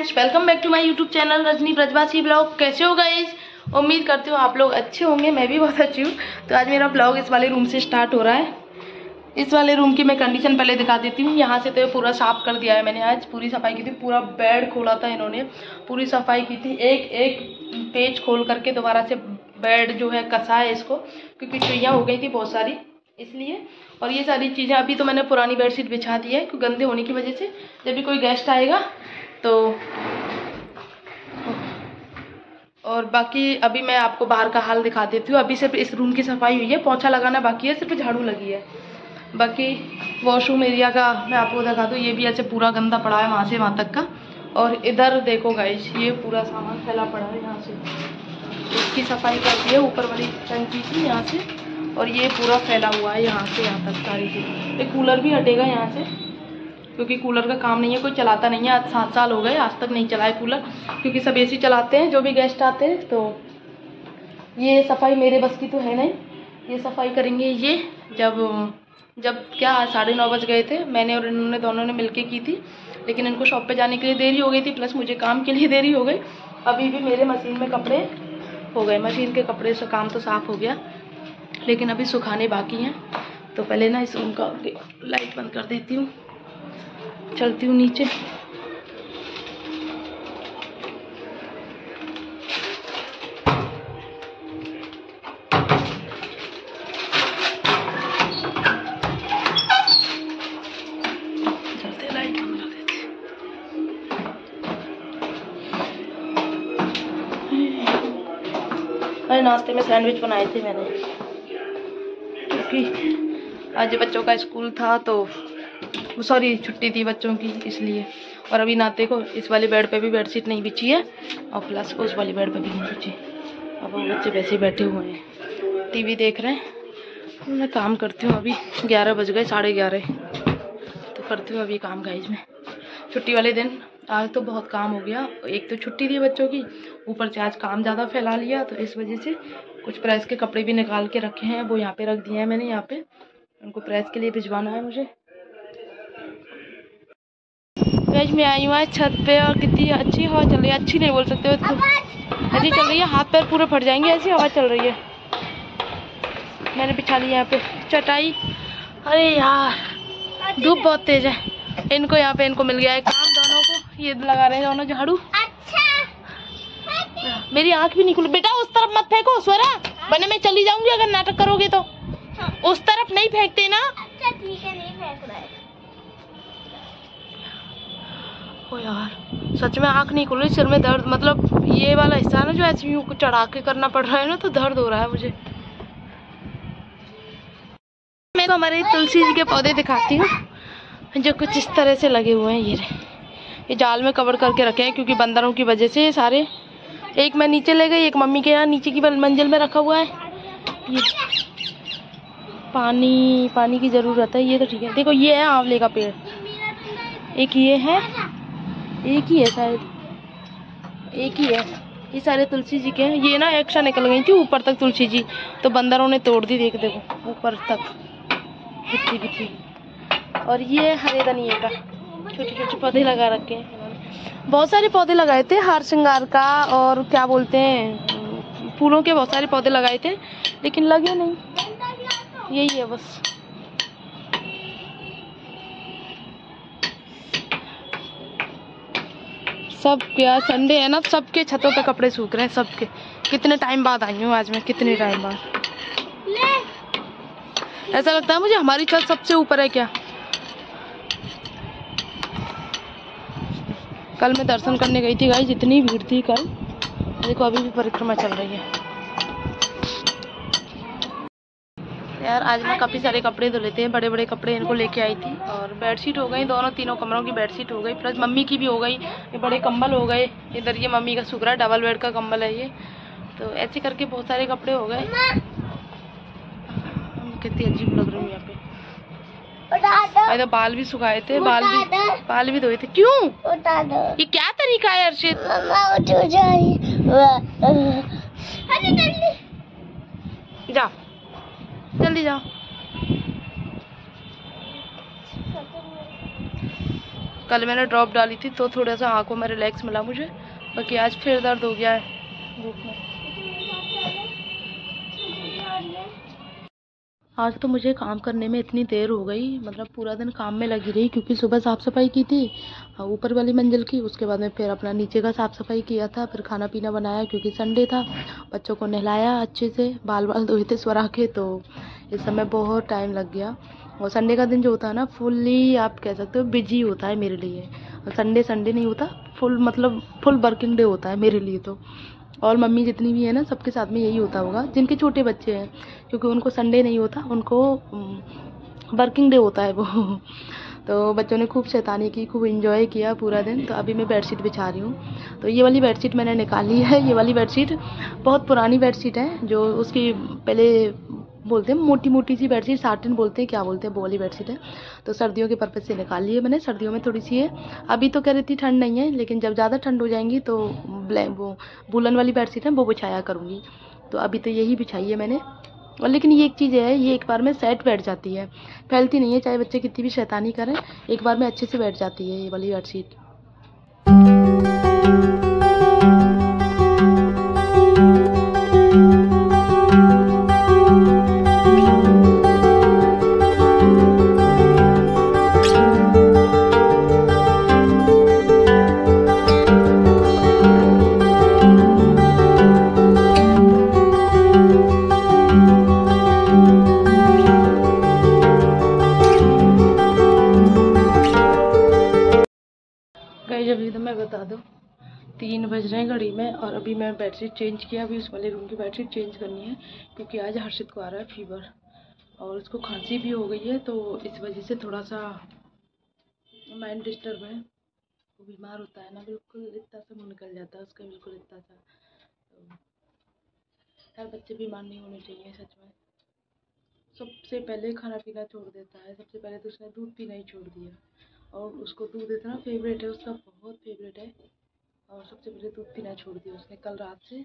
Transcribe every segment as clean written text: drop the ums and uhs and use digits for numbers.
Friends, welcome back to my YouTube channel Rajni Brajwasi blog. कैसे हो guys? उम्मीद करती हूँ आप लोग अच्छे होंगे। मैं भी बहुत अच्छी हूँ। तो आज मेरा ब्लॉग इस वाले रूम से स्टार्ट हो रहा है। इस वाले रूम की मैं कंडीशन पहले दिखा देती हूँ। यहाँ से तो पूरा साफ कर दिया है मैंने, आज पूरी सफाई की थी। पूरा बेड खोला था इन्होंने, पूरी सफाई की थी। एक एक पेज खोल करके दोबारा से बेड जो है कसा है इसको, क्योंकि चुइयाँ हो गई थी बहुत सारी, इसलिए। और ये सारी चीज़ें अभी तो मैंने पुरानी बेडशीट बिछा दी है क्योंकि गंदे होने की वजह से। जब भी कोई गेस्ट आएगा तो, और बाकी अभी मैं आपको बाहर का हाल दिखा देती हूँ। अभी सिर्फ इस रूम की सफाई हुई है, पोंछा लगाना बाकी है, सिर्फ झाड़ू लगी है। बाकी वॉशरूम एरिया का मैं आपको दिखा दूँ। ये भी ऐसे पूरा गंदा पड़ा है वहाँ से वहाँ तक का। और इधर देखो गाइस, ये पूरा सामान फैला पड़ा है यहाँ से। इसकी सफाई कर दी है, ऊपर वाली टंकी की यहाँ से। और ये पूरा फैला हुआ है यहाँ से यहाँ तक सारी चीज़। एक कूलर भी हटेगा यहाँ से, क्योंकि कूलर का काम नहीं है, कोई चलाता नहीं है। आज 7 साल हो गए, आज तक नहीं चला है कूलर, क्योंकि सब एसी चलाते हैं जो भी गेस्ट आते हैं। तो ये सफाई मेरे बस की तो है नहीं, ये सफाई करेंगे ये जब क्या 9:30 बज गए थे। मैंने और इन्होंने दोनों ने मिलके की थी, लेकिन इनको शॉप पे जाने के लिए देरी हो गई थी, प्लस मुझे काम के लिए देरी हो गई। अभी भी मेरे मशीन में कपड़े हो गए, मशीन के कपड़े से काम तो साफ़ हो गया, लेकिन अभी सुखाने बाकी हैं। तो पहले ना इस रूम का लाइट बंद कर देती हूँ, चलती हूँ नीचे। चलते लाइट बंद कर देते। अरे नाश्ते में सैंडविच बनाए थे मैंने, क्योंकि आज बच्चों का स्कूल था, तो सॉरी छुट्टी थी बच्चों की, इसलिए। और अभी नाते को इस वाले बेड पे भी बेडशीट नहीं बिछी है, और प्लस उस वाली बेड पे भी नहीं बिछी। अब वो बच्चे वैसे ही बैठे हुए हैं, टीवी देख रहे हैं। मैं काम करती हूँ। अभी 11 बज गए, 11:30, तो करती हूँ अभी काम गाइज में। छुट्टी वाले दिन आज तो बहुत काम हो गया। एक तो छुट्टी थी बच्चों की, ऊपर से आज काम ज़्यादा फैला लिया, तो इस वजह से कुछ प्रेस के कपड़े भी निकाल के रखे हैं, वो यहाँ पे रख दिए हैं मैंने। यहाँ पे उनको प्रेस के लिए भिजवाना है मुझे। गाइस मैं आई हूँ आज छत पे, और कितनी अच्छी हवा चल रही है। अच्छी नहीं बोल सकते हो, तो ऐसी चल रही है, हाथ पैर पूरे फट जाएंगे, ऐसी हवा चल रही है। मैंने बिछा ली यहाँ पे चटाई। अरे यार धूप बहुत तेज है। इनको यहाँ पे इनको मिल गया है काम, दोनों को ये लगा रहे हैं दोनों झाड़ू। मेरी आँख भी नहीं खुली। बेटा उस तरफ मत फेंको स्वरा, वरना मैं चली जाऊंगी अगर नाटक करोगे तो। उस तरफ नहीं फेंकते ना। अच्छा ठीक है, नहीं फेंक रहा है। ओ यार सच में आँख नहीं खुल रही, सिर में दर्द, मतलब ये वाला हिस्सा है ना जो ऐसे यूँ चढ़ा के करना पड़ रहा है ना, तो दर्द हो रहा है मुझे। मैं तो हमारे तुलसी जी के पौधे दिखाती हूँ, जो कुछ इस तरह से लगे हुए हैं। ये जाल में कवर करके रखे हैं, क्योंकि बंदरों की वजह से ये सारे। एक मैं नीचे ले गई, एक मम्मी के यहाँ नीचे की मंजिल में रखा हुआ है। ये पानी की ज़रूरत है। ये तो ठीक है। देखो ये है आंवले का पेड़, एक ये है, एक ही है शायद, एक ही है। ये सारे तुलसी जी के हैं। ये ना एक्स्ट्रा निकल गई थी ऊपर तक तुलसी जी, तो बंदरों ने तोड़ दी। देखो ऊपर तक बिखरी। और ये हरे धनिए का छोटे छोटे पौधे लगा रखे हैं इन्होंने। बहुत सारे पौधे लगाए थे, हार श्रृंगार का और क्या बोलते हैं, फूलों के बहुत सारे पौधे लगाए थे, लेकिन लगे नहीं। यही है बस। सब क्या संडे है ना, सबके छतों पे कपड़े सूख रहे हैं सबके। कितने टाइम बाद आई हूँ आज मैं, कितने टाइम बाद। ऐसा लगता है मुझे हमारी छत सबसे ऊपर है क्या। कल मैं दर्शन करने गई थी गाइस, इतनी भीड़ थी कल। देखो अभी भी परिक्रमा चल रही है यार। आज मैं काफ़ी सारे कपड़े धो लेते हैं, बड़े बड़े कपड़े इनको लेके आई थी। और बेडशीट हो गई, तीनों कमरों की बेडशीट हो गई, प्लस मम्मी की भी हो गई। ये बड़े कंबल हो गए। इधर ये मम्मी का सूख रहा है, डबल बेड का कंबल है ये। तो ऐसे करके बहुत सारे कपड़े हो गए। कितनी अजीब लग रही हूँ यहाँ पे। तो बाल भी सुखाए थे, बाल भी धोए थे। क्यों? ये क्या तरीका है अर्शित? जाओ जल्दी जाओ। कल मैंने ड्रॉप डाली थी तो थोड़ा सा आंखों में रिलैक्स मिला मुझे, बाकी आज फिर दर्द हो गया है धूप में। आज तो मुझे काम करने में इतनी देर हो गई, मतलब पूरा दिन काम में लगी रही, क्योंकि सुबह साफ़ सफाई की थी ऊपर वाली मंजिल की, उसके बाद में फिर अपना नीचे का साफ़ सफाई किया था, फिर खाना पीना बनाया क्योंकि संडे था, बच्चों को नहलाया अच्छे से, बाल धोए थे स्वरा के, तो इस समय बहुत टाइम लग गया। और संडे का दिन जो होता है ना, फुल्ली आप कह सकते हो बिजी होता है मेरे लिए। संडे संडे नहीं होता, फुल मतलब फुल वर्किंग डे होता है मेरे लिए तो। और मम्मी जितनी भी है ना, सबके साथ में यही होता होगा जिनके छोटे बच्चे हैं, क्योंकि उनको संडे नहीं होता, उनको वर्किंग डे होता है वो। तो बच्चों ने खूब शैतानी की, खूब एंजॉय किया पूरा दिन। तो अभी मैं बेडशीट बिछा रही हूँ, तो ये वाली बेडशीट मैंने निकाली है। ये वाली बेडशीट बहुत पुरानी बेडशीट है, जो उसकी पहले बोलते हैं मोटी मोटी सी बेडशीट, साटिन बोलते हैं, क्या बोलते हैं, वो वाली बेडशीट है। तो सर्दियों के पर्पज़ से निकाली है मैंने, सर्दियों में थोड़ी सी है। अभी तो कह रही थी ठंड नहीं है, लेकिन जब ज़्यादा ठंड हो जाएंगी तो वो वूलन वाली बेडशीट है वो बिछाया करूँगी। तो अभी तो यही बिछाई है मैंने। और लेकिन ये एक चीज़ है, ये एक बार में सेट बैठ जाती है, फैलती नहीं है, चाहे बच्चे कितनी भी शैतानी करें, एक बार में अच्छे से बैठ जाती है ये वाली बेडशीट। अभी तो मैं बता दूँ 3 बज रहे हैं घड़ी में, और अभी मैं बेडशीट चेंज किया। अभी उस वाले रूम की बेडशीट चेंज करनी है, क्योंकि आज हर्षित को आ रहा है फीवर और उसको खांसी भी हो गई है, तो इस वजह से थोड़ा सा माइंड डिस्टर्ब है। वो बीमार होता है ना, बिल्कुल इतना सा मुँह निकल जाता है उसका, बिल्कुल इतना सा। तो हर बच्चे बीमार नहीं होने चाहिए सच में। सबसे पहले खाना पीना छोड़ देता है, सबसे पहले तो उसने दूध पीना ही छोड़ दिया, और उसको दूध इतना फेवरेट है उसका, बहुत फेवरेट है, और सबसे पहले दूध पीना छोड़ दिया उसने कल रात से।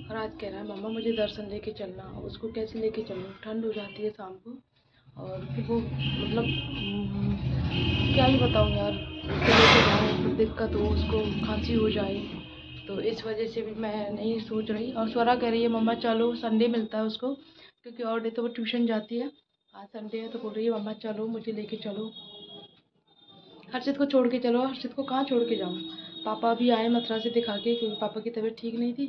और आज कह रहा है मम्मा मुझे दर्शन लेके चलना। उसको कैसे लेके चलूँ, ठंड हो जाती है शाम को, और फिर वो मतलब क्या ही बताऊँ यार, उसको लेके जाऊँ फिर दिक्कत हो, उसको खांसी हो जाए, तो इस वजह से भी मैं नहीं सोच रही। और स्वरा कह रही है मम्मा चलो, संडे मिलता है उसको, क्योंकि और डे तो वो ट्यूशन जाती है, आज संडे है, तो बोल रही है मम्मा चलो मुझे लेके चलो, हर्षित को छोड़ के चलो। हर्षित को कहाँ छोड़ के जाऊँ, पापा भी आए मथुरा से दिखा के, क्योंकि पापा की तबीयत ठीक नहीं थी,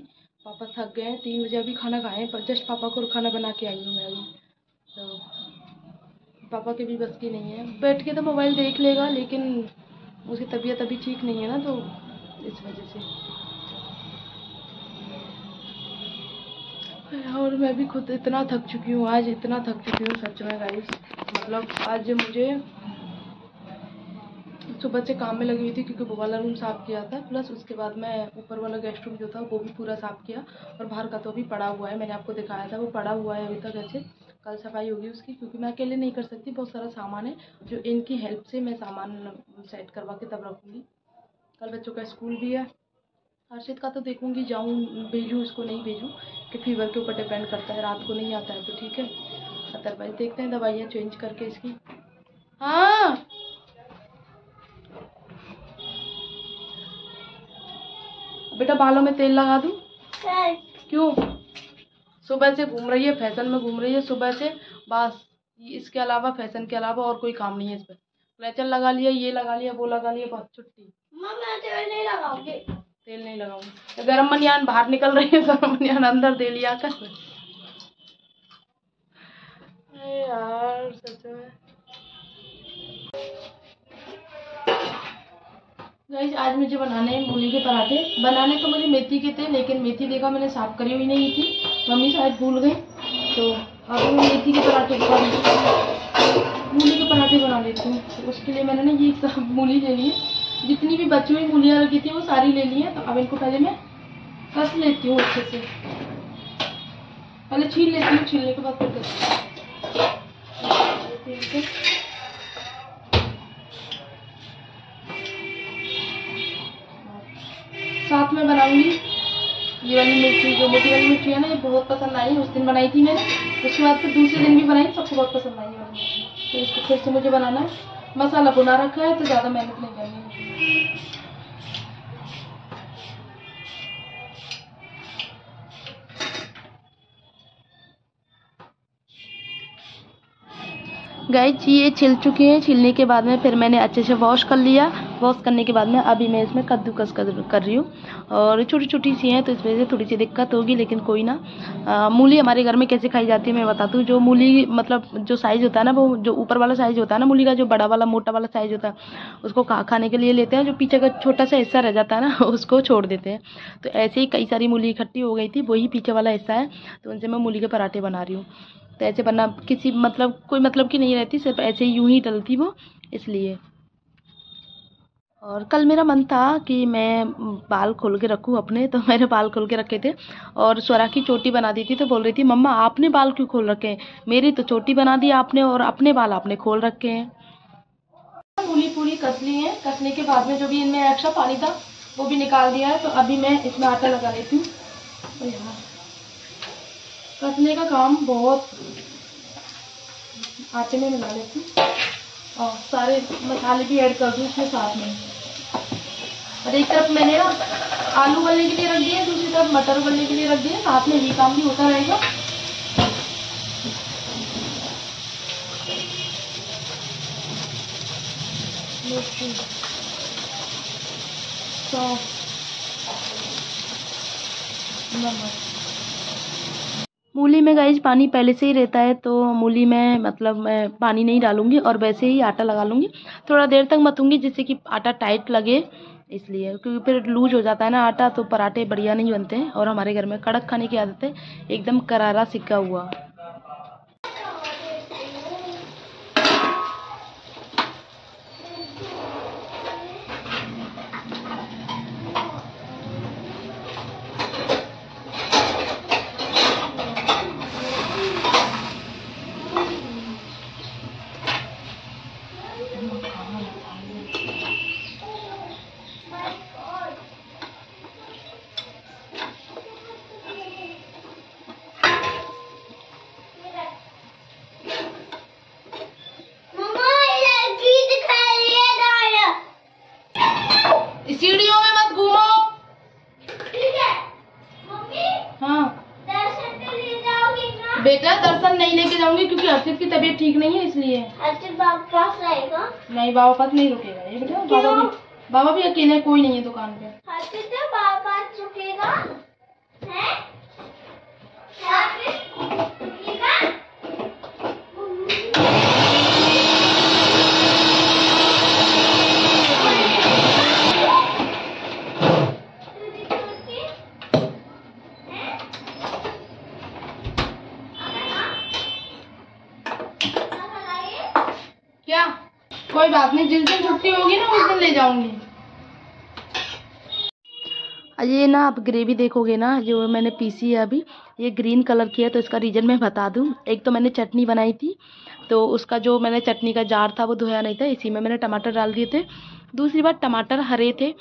पापा थक गए, 3 बजे अभी खाना खाए, जस्ट पापा को खाना बना के आई हूँ मैं अभी। तो पापा के भी बस की नहीं है, बैठ के तो मोबाइल देख लेगा, लेकिन उसकी तबीयत अभी ठीक नहीं है ना, तो इस वजह से। और मैं भी खुद इतना थक चुकी हूँ, आज इतना थक चुकी हूँ सच में गाइस। मतलब आज मुझे सुबह से काम में लगी हुई थी, क्योंकि वो वाला रूम साफ़ किया था, प्लस उसके बाद मैं ऊपर वाला गेस्ट रूम जो था वो भी पूरा साफ़ किया, और बाहर का तो अभी पड़ा हुआ है, मैंने आपको दिखाया था, वो पड़ा हुआ है अभी तक ऐसे। कल सफाई होगी उसकी, क्योंकि मैं अकेले नहीं कर सकती, बहुत सारा सामान है जो इनकी हेल्प से मैं सामान सेट करवा के तब रखूँगी। कल बच्चों का स्कूल भी है। हर्षित का तो देखूँगी, जाऊँ भेजूँ उसको नहीं भेजूँ, कि फीवर के ऊपर डिपेंड करता है, रात को नहीं आता है तो ठीक है, अदरवाइज देखते हैं दवाइयाँ चेंज करके इसकी। हाँ बेटा, बालों में तेल लगा दूँ? क्यों? सुबह से घूम रही है, फैशन में घूम रही है सुबह से, बस इसके अलावा, फैशन के अलावा और कोई काम नहीं है इस पर। क्लेचर लगा लिया, ये लगा लिया, वो लगा लिया, बस छुट्टी। मैं तेल नहीं लगाऊंगी। तेल नहीं लगाऊंगी। गरम मनियान बाहर निकल रही है, गरम मनियान अंदर दे लिया कर। यार सच में गाइस, आज मुझे बनाने हैं मूली के पराठे। बनाने तो मुझे मेथी के थे, लेकिन मेथी देखा मैंने साफ करी हुई नहीं थी, मम्मी शायद भूल गई, तो अब मैं मेथी के पराठे बना लेती हूँ, मूली के पराठे बना लेती हूँ। तो उसके लिए मैंने ना ये सब मूली ले ली है, जितनी भी बची हुई मूलियाँ रखी थी वो सारी ले ली है। तो अब इनको पहले मैं कस लेती हूँ अच्छे से, पहले छील लेती हूँ, छीलने के बाद फिर करती हूँ। साथ में बनाऊंगी ये वाली मिर्ची, जो मोटी वाली मिर्ची है ना, ये बहुत पसंद आई, उस दिन बनाई थी मैंने, उसके बाद फिर दूसरे दिन भी बनाई, सबको बहुत पसंद आई वाली मिर्ची, तो इसको फिर से मुझे बनाना है। मसाला भुना रखा है तो ज़्यादा मेहनत नहीं करनी। गाइस ये छिल चुके हैं। छिलने के बाद में फिर मैंने अच्छे से वॉश कर लिया। वॉश करने के बाद में अभी मैं इसमें कद्दूकस कर रही हूँ और छोटी छोटी सी हैं तो इस वजह से थोड़ी सी दिक्कत होगी, लेकिन कोई ना। मूली हमारे घर में कैसे खाई जाती है मैं बताती हूँ। जो मूली मतलब जो साइज़ होता है ना, वो जो ऊपर वाला साइज़ होता है ना मूली का, जो बड़ा वाला मोटा वाला साइज़ होता है, उसको खाने के लिए लेते हैं। जो पीछे का छोटा सा हिस्सा रह जाता है ना उसको छोड़ देते हैं। तो ऐसे ही कई सारी मूली इकट्ठी हो गई थी, वही पीछे वाला हिस्सा है, तो उनसे मैं मूली के पराठे बना रही हूँ। तो ऐसे बनना किसी मतलब कोई मतलब की नहीं रहती, सिर्फ ऐसे ही यूं ही डलती वो, इसलिए। और कल मेरा मन था कि मैं बाल खोल के रखूं अपने, तो मैंने बाल खोल के रखे थे और स्वरा की चोटी बना दी थी। तो बोल रही थी मम्मा आपने बाल क्यों खोल रखे हैं, मेरी तो चोटी बना दी आपने और अपने बाल आपने खोल रखे हैं। मूली पूरी कस ली है। कसने के बाद में जो भी इनमें एक्स्ट्रा पानी था वो भी निकाल दिया है। तो अभी मैं इसमें आटा लगा लेती हूँ। कसने का काम बहुत आटे में मिला लेती हूँ और सारे मसाले भी ऐड कर दूँ इसमें साथ में। और एक तरफ मैंने ना आलू उबलने के लिए रख दिए, दूसरी तरफ मटर उबलने के लिए रख दिए, साथ में ये काम भी होता रहेगा। मूली में गाइस पानी पहले से ही रहता है, तो मूली में मतलब मैं पानी नहीं डालूंगी और वैसे ही आटा लगा लूँगी। थोड़ा देर तक मतूंगी जिससे कि आटा टाइट लगे, इसलिए, क्योंकि फिर लूज हो जाता है ना आटा तो पराठे बढ़िया नहीं बनते हैं। और हमारे घर में कड़क खाने की आदत है, एकदम करारा सिक्का हुआ। सीढ़ियों में मत घूमो। ठीक है मम्मी। हाँ बेटा दर्शन नहीं लेके जाऊंगी क्योंकि हर्षित की तबीयत ठीक नहीं है, इसलिए। हर्षित बाबा पास रहेगा? नहीं बाबा पास नहीं रुकेगा ये बेटा। बाबा भी अकेले, कोई नहीं है दुकान पे। हर्षित बाबा पास रुकेगा है? क्या? कोई बात नहीं, जिस दिन छुट्टी होगी ना उस दिन ले जाऊंगी। ये ना आप ग्रेवी देखोगे ना जो मैंने पीसी है अभी, ये ग्रीन कलर की है। तो इसका रीज़न मैं बता दूं। एक तो मैंने चटनी बनाई थी, तो उसका जो मैंने चटनी का जार था वो धोया नहीं था, इसी में मैंने टमाटर डाल दिए थे। दूसरी बात टमाटर हरे थे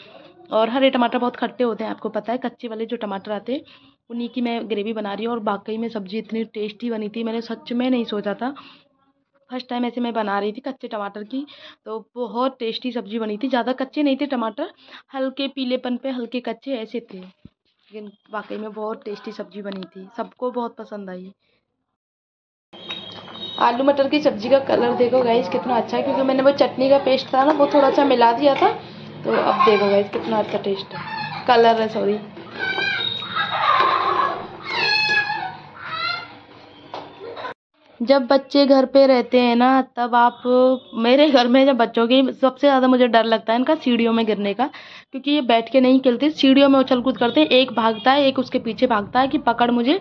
और हरे टमाटर बहुत खट्टे होते हैं, आपको पता है। कच्चे वाले जो टमाटर आते हैं उन्हीं की मैं ग्रेवी बना रही हूँ। और वाकई में सब्ज़ी इतनी टेस्टी बनी थी, मैंने सच में नहीं सोचा था। फर्स्ट टाइम ऐसे मैं बना रही थी कच्चे टमाटर की, तो बहुत टेस्टी सब्ज़ी बनी थी। ज़्यादा कच्चे नहीं थे टमाटर, हल्के पीलेपन पे हल्के कच्चे ऐसे थे, लेकिन वाकई में बहुत टेस्टी सब्ज़ी बनी थी, सबको बहुत पसंद आई। आलू मटर की सब्ज़ी का कलर देखो गाइस कितना अच्छा है, क्योंकि मैंने वो चटनी का पेस्ट था ना वो थोड़ा सा मिला दिया था। तो अब देखो गाइस कितना अच्छा टेस्ट है, कलर है सॉरी। जब बच्चे घर पे रहते हैं ना तब आप, मेरे घर में जब बच्चों की सबसे ज़्यादा मुझे डर लगता है इनका सीढ़ियों में गिरने का, क्योंकि ये बैठ के नहीं खेलते, सीढ़ियों में उछल कूद करते हैं। एक भागता है, एक उसके पीछे भागता है कि पकड़ मुझे।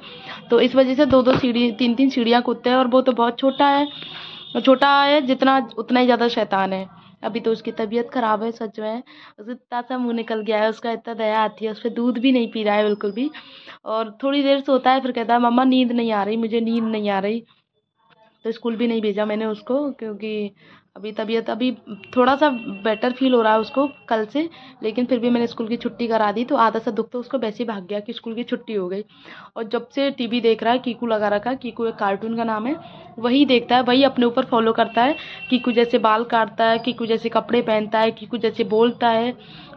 तो इस वजह से दो दो सीढ़ी तीन तीन सीढ़ियाँ कूदते हैं। और वो तो बहुत छोटा है, छोटा है जितना उतना ही ज़्यादा शैतान है। अभी तो उसकी तबीयत ख़राब है सच में, उसका इतना सा मुँह निकल गया है, उसका इतना दया आती है, उस पर दूध भी नहीं पी रहा है बिल्कुल भी। और थोड़ी देर सोता है फिर कहता है मम्मा नींद नहीं आ रही, मुझे नींद नहीं आ रही। तो स्कूल भी नहीं भेजा मैंने उसको, क्योंकि अभी तबीयत अभी थोड़ा सा बेटर फील हो रहा है उसको कल से, लेकिन फिर भी मैंने स्कूल की छुट्टी करा दी, तो आधा सा दुख तो उसको वैसे ही भाग गया कि स्कूल की छुट्टी हो गई। और जब से टीवी देख रहा है, कीकू लगा रखा है, कीकू एक कार्टून का नाम है, वही देखता है, वही अपने ऊपर फॉलो करता है। कीकू जैसे बाल काटता है, कीकू जैसे कपड़े पहनता है, कीकू जैसे बोलता है,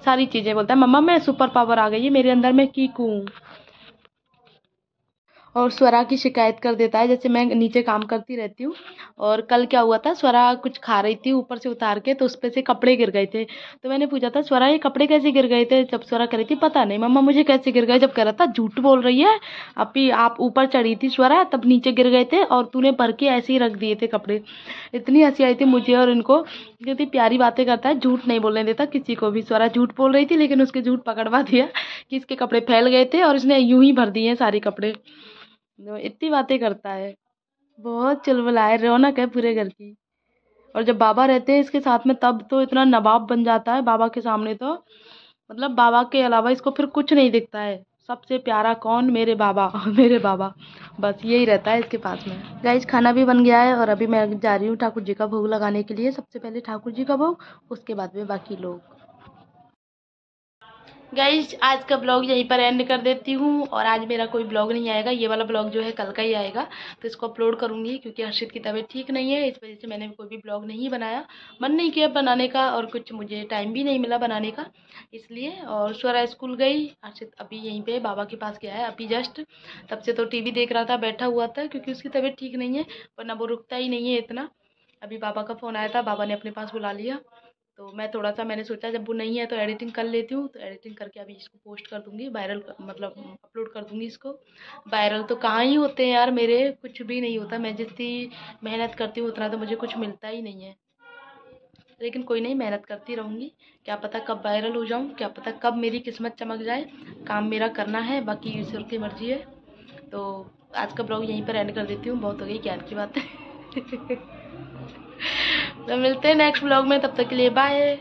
सारी चीज़ें बोलता है। मम्मा मैं सुपर पावर आ गई है मेरे अंदर, मैं कीकू हूँ। और स्वरा की शिकायत कर देता है, जैसे मैं नीचे काम करती रहती हूँ। और कल क्या हुआ था, स्वरा कुछ खा रही थी ऊपर से उतार के, तो उस पे से कपड़े गिर गए थे। तो मैंने पूछा था, स्वरा ये कपड़े कैसे गिर गए थे? जब स्वरा कह रही थी पता नहीं मम्मा मुझे कैसे गिर गए, जब कह रहा था झूठ बोल रही है, अभी आप ऊपर चढ़ी थी स्वरा तब नीचे गिर गए थे और तूने भर के ऐसे ही रख दिए थे कपड़े। इतनी हंसी आई थी मुझे और इनको, कितनी प्यारी बातें करता है, झूठ नहीं बोलने देता किसी को भी। स्वरा झूठ बोल रही थी लेकिन उसके झूठ पकड़वा दिया कि इसके कपड़े फैल गए थे और इसने यूं ही भर दिए हैं सारे कपड़े। इतनी बातें करता है, बहुत चुलबुला है, रौनक है पूरे घर की। और जब बाबा रहते हैं इसके साथ में तब तो इतना नवाब बन जाता है बाबा के सामने, तो मतलब बाबा के अलावा इसको फिर कुछ नहीं दिखता है। सबसे प्यारा कौन? मेरे बाबा मेरे बाबा, बस यही रहता है इसके पास में। गाइस खाना भी बन गया है और अभी मैं जा रही हूँ ठाकुर जी का भोग लगाने के लिए। सबसे पहले ठाकुर जी का भोग, उसके बाद में बाकी लोग। गाइज आज का ब्लॉग यहीं पर एंड कर देती हूँ, और आज मेरा कोई ब्लॉग नहीं आएगा, ये वाला ब्लॉग जो है कल का ही आएगा। तो इसको अपलोड करूँगी क्योंकि हर्षित की तबीयत ठीक नहीं है, इस वजह से मैंने कोई भी ब्लॉग नहीं बनाया, मन नहीं किया बनाने का और कुछ मुझे टाइम भी नहीं मिला बनाने का, इसलिए। और स्वरा स्कूल गई, हर्षित अभी यहीं पे बाबा के पास गया है अभी जस्ट, तब से तो टीवी देख रहा था, बैठा हुआ था क्योंकि उसकी तबीयत ठीक नहीं है, वरना वो रुकता ही नहीं है इतना। अभी बाबा का फ़ोन आया था, बाबा ने अपने पास बुला लिया, तो मैं थोड़ा सा मैंने सोचा जब वो नहीं है तो एडिटिंग कर लेती हूँ, तो एडिटिंग करके अभी इसको पोस्ट कर दूँगी, वायरल मतलब अपलोड कर दूँगी इसको। वायरल तो कहाँ ही होते हैं यार मेरे, कुछ भी नहीं होता, मैं जितनी मेहनत करती हूँ उतना तो मुझे कुछ मिलता ही नहीं है। लेकिन कोई नहीं, मेहनत करती रहूँगी, क्या पता कब वायरल हो जाऊँ, क्या पता कब मेरी किस्मत चमक जाए। काम मेरा करना है, बाकी ईश्वर की मर्जी है। तो आज का ब्लॉग यहीं पर एंड कर देती हूँ, बहुत हो गई ज्ञान की बात है। तो मिलते हैं नेक्स्ट ब्लॉग में, तब तक के लिए बाय।